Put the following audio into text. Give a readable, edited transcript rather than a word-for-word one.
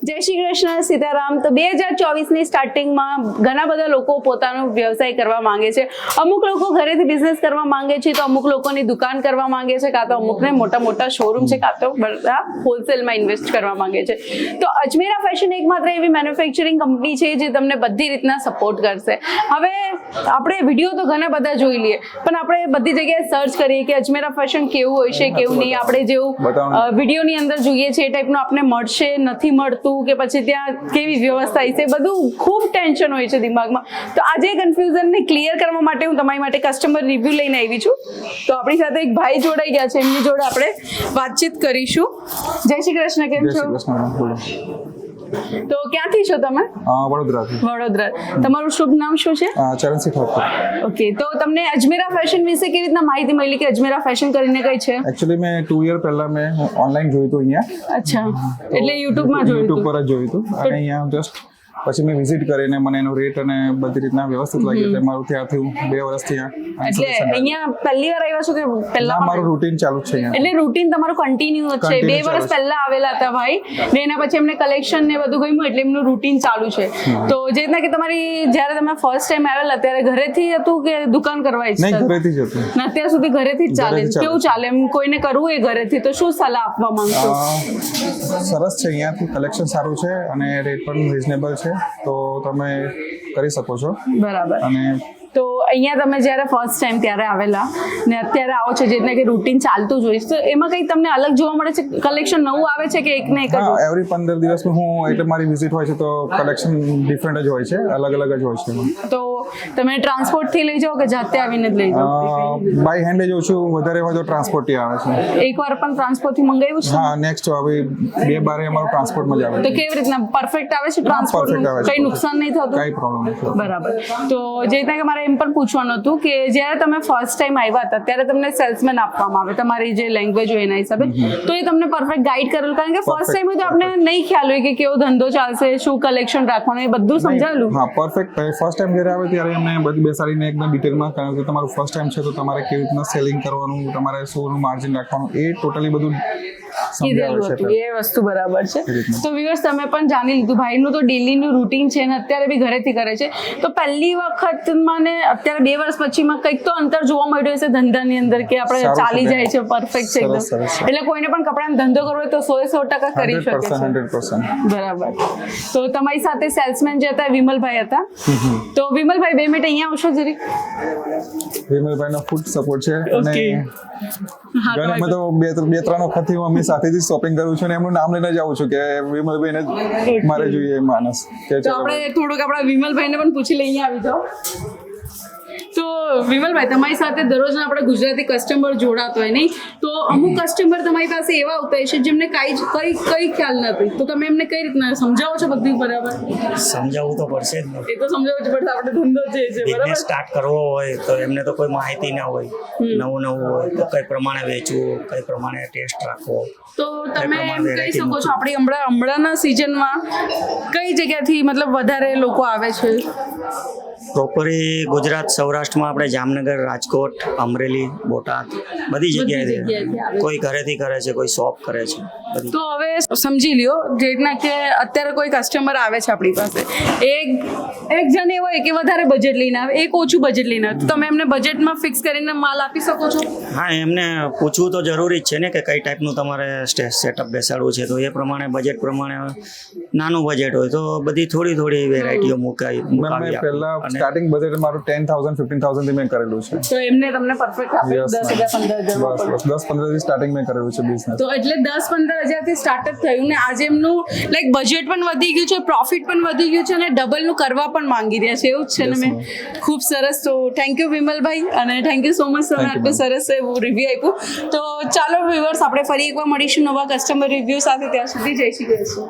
જય શ્રી કૃષ્ણ, સીતારામ. તો 2024ની સ્ટાર્ટિંગમાં ઘણા બધા લોકો પોતાનો વ્યવસાય કરવા માંગે છે. અમુક લોકો ઘરેથી બિઝનેસ કરવા માંગે છે, તો અમુક લોકોની દુકાન કરવા માંગે છે, કાં તો અમુકને મોટા મોટા શોરૂમ છે, કાં તો બધા હોલસેલમાં ઇન્વેસ્ટ કરવા માંગે છે. તો અજમેરા ફેશન એકમાત્ર એવી મેન્યુફેક્ચરિંગ કંપની છે જે તમને બધી રીતના સપોર્ટ કરશે. હવે આપણે વિડીયો તો ઘણા બધા જોઈ લઈએ, પણ આપણે બધી જગ્યાએ સર્ચ કરીએ કે અજમેરા ફેશન કેવું હોય છે, કેવું નહીં. આપણે જેવું વિડીયોની અંદર જોઈએ છે એ ટાઈપનું આપણે મળશે, નથી મળતું, કે પછી ત્યાં કેવી વ્યવસ્થા છે, બધું ખૂબ ટેન્શન હોય છે દિમાગમાં. તો આજે કન્ફ્યુઝનને ક્લિયર કરવા માટે હું તમારી માટે કસ્ટમર રિવ્યુ લઈને આવી છું. તો આપણી સાથે એક ભાઈ જોડાઈ ગયા છે, એમની જોડે આપણે વાતચીત કરીશું. જય શ્રી કૃષ્ણ, કેમ છો? તો ક્યાંથી છો તમે? વડોદરા. તમારું શુભ નામ શું છે? ચરણસિંહ ઠાકોર. ઓકે, તો તમને અજમેરા ફેશન વિશે કેવી રીતના માહિતી મળી કે અજમેરા ફેશન કરીને કઈ છે? એકચ્યુઅલી મેં 2 યર પહેલા મેં ઓનલાઈન જોયું હતું અહીંયા. અચ્છા, એટલે યુટ્યુબમાં જોયું યુટ્યુબ પર જ જોયું હતું અને અહીંયા જસ્ટ પછી મેં વિઝિટ કરીને મને એનો રેટ અને બધી રીતના વ્યવસ્થિત લાગ્યું. એટલે મારું ત્યાંથી હું 2 વર્ષથી એટલે અહીંયા પહેલી વાર આવ્યા છો કે પહેલા? મારું રૂટીન ચાલુ છે અહીંયા. એટલે રૂટીન તમારું કન્ટિન્યુ છે. 2 વર્ષ પહેલા આવેલા હતા ભાઈ, ને એના પછી એમને કલેક્શન ને બધું ગમ્યું એટલે એમનું રૂટીન ચાલુ છે. તો જે રીતના કે તમારી જ્યારે તમે ફર્સ્ટ ટાઈમ આવેલા ત્યારે ઘરેથી હતું કે દુકાન કરવા ઈચ્છતા? નહીં, ઘરેથી જ હતું. ને અત્યાર સુધી ઘરેથી જ ચાલે? કેવું ચાલે એમ કોઈને કરવું હોય ઘરેથી તો શું સલાહ આપવા માંગશો? સરસ છે, અહીંયાથી કલેક્શન સારું છે અને રેટ પણ રીઝનેબલ છે, તો તમે કરી શકો છો. બરાબર. અને તો અહીંયા તમે જ્યારે ફર્સ્ટ ટાઈમ ત્યારે આવેલા ને અત્યારે આવો છો, જે રીતના કે રૂટીન ચાલતું જ હોય, તો એમાં કંઈ તમને અલગ જોવા મળે છે? કલેક્શન નવું આવે છે કે એક ને એક જ? એવરી 15 દિવસમાં હું એટલે મારી વિઝિટ હોય છે, તો કલેક્શન ડિફરન્ટ જ હોય છે, અલગ અલગ જ હોય છે. તો તમે ટ્રાન્સપોર્ટ થી લઈ જાઓ કે જાતે આવીને જ લઈ જાઓ? બાય હેન્ડ જઉં છું, વધારે હોય તો ટ્રાન્સપોર્ટ થી આવે છે. એકવાર પણ ટ્રાન્સપોર્ટ થી મંગાવ્યું છે? હા, નેક્સ્ટ હવે 2 અમારું ટ્રાન્સપોર્ટમાં જ આવે છે. તો કેવી રીતના પરફેક્ટ આવે છે ટ્રાન્સપોર્ટ? કઈ નુકસાન નહીં થતું? કઈ પ્રોબ્લેમ નથી. બરાબર. તો જે રીતના કે મારે એમ પણ પૂછવાનું હતું કે જ્યારે તમે ફર્સ્ટ ટાઈમ આવ્યા હતા ત્યારે તમને સેલ્સમેન આપવામાં આવે, તમારી જે લેંગ્વેજ હોય એના હિસાબે, તો એ તમને પરફેક્ટ ગાઈડ કરેલું? કારણ કે ફર્સ્ટ ટાઈમ હોય તો આપણે નહીં ખ્યાલ હોય કે કેવો ધંધો ચાલશે, શું કલેક્શન રાખવાનું, એ બધું સમજાવેલું? હા, પરફેક્ટ. ફર્સ્ટ ટાઈમ જ્યારે આવે ત્યારે એમને બધી બેસાડીને એકદમ ડિટેલમાં, કારણ કે તમારું ફર્સ્ટ ટાઈમ છે તો તમારે કેવી રીતના સેલિંગ કરવાનું, તમારે શું માર્જિન રાખવાનું, એ ટોટલી બધું સમજાવે છે. એ વસ્તુ બરાબર છે. તો વ્યુઅર્સ, તમે પણ જાણી લીધું ભાઈનું તો ડેલીનું રૂટીન છે અને અત્યારે બી ઘરેથી કરે છે. તો પહેલી વખતમાં ને અત્યારે 2 વર્ષ પછીમાં કંઈક તો અંતર જોવા મળ્યું હશે ધંધાની અંદર કે આપણે ચાલી જાય છે, પરફેક્ટ છે એકદમ. એટલે કોઈને પણ કપડાનો ધંધો કરવો હોય તો 100% કરી શકે છે. 100%. બરાબર. તો તમારી સાથે સેલ્સમેન જે હતા વિમલભાઈ હતા. તો વિમલભાઈ 2 મિનિટ અહીંયા આવશો જરી. વિમલભાઈનો ફૂડ સપોર્ટ છે અને ઘણી તો 2-3 વખતથી હું અમની સાથે જ શોપિંગ કરું છું અને એમનું નામ લઈને જ આવું છું કે વિમલભાઈને મારે જોઈએ માણસ. તો આપણે થોડુંક આપણા વિમલભાઈને પણ પૂછી લઈએ, અહીંયા આવી જાઓ. તો વિમલભાઈ, તમારી સાથે દરરોજના આપણે ગુજરાતી કસ્ટમર જોડાતો હોય નહીં, તો અમુક કસ્ટમર તમારી પાસે એવા આવતા હોય છે જેમને કઈ ખ્યાલ નથી, તો તમે એમને કઈ રીતના સમજાવો છો બધું? બરાબર, સમજાવવું તો પડશે જ ને. એ તો સમજાવવું જ પડશે, આપણે ધંધો જે છે બરાબર. સ્ટાર્ટ કરવો હોય તો એમને તો કોઈ માહિતી ના હોય, નવું હોય તો કઈ પ્રમાણે વેચવું, કઈ પ્રમાણે ટેસ્ટ રાખવો. તો તમે એમ કહી શકો છો આપણી હમણાંના સિઝનમાં કઈ જગ્યાથી મતલબ વધારે લોકો આવે છે? પ્રોપરી ગુજરાત સૌરાષ્ટ્રમાં આપણે જામનગર, રાજકોટ, અમરેલી, બોટાદ બધી જગ્યાએ. કોઈ ઘરેથી કરે છે, કોઈ શોપ કરે છે. તો હવે સમજી લ્યો, જે રીતના કે અત્યારે કોઈ કસ્ટમર આવે છે આપણી પાસે, એક જણ એવો હોય કે વધારે બજેટ લઈને આવે, એક ઓછું બજેટ લઈને આવે, તો તમે એમને બજેટમાં ફિક્સ કરીને માલ આપી શકો છો? હા, એમને પૂછવું તો જરૂરી જ છે ને કે કઈ ટાઈપનું તમારે સેટઅપ બેસાડવું છે, તો એ પ્રમાણે બજેટ પ્રમાણે નાનું બજેટ હોય તો બધી થોડી વેરાયટીઓ મુકાવી પહેલા સ્ટાર્ટિંગ બજેટ મારું 10,000-15,000 થી મેં કરેલું છે. તો એમને તમને પરફેક્ટ આપે 10,000-15,000 બસ 10-15 થી સ્ટાર્ટિંગ મેં કરેલું છે બિઝનેસ. તો એટલે 10-15,000 થી સ્ટાર્ટ જ થયું ને આજે એમનું લાઈક બજેટ પણ વધી ગયું છે, પ્રોફિટ પણ વધી ગયું છે અને ડબલનું કરવા પણ માંગી રહ્યા છે, એવું જ છે ને? મેં ખૂબ સરસ. તો થેન્ક યુ વિમલભાઈ અને થેન્ક યુ સો મચ તમે આટલું સરસ એવું રિવ્યુ આપ્યું. તો ચાલો વ્યુઅર્સ, આપણે ફરી એકવાર મળીશું નવા કસ્ટમર રિવ્યુ સાથે. ત્યાં સુધી જય શ્રી કૃષ્ણ.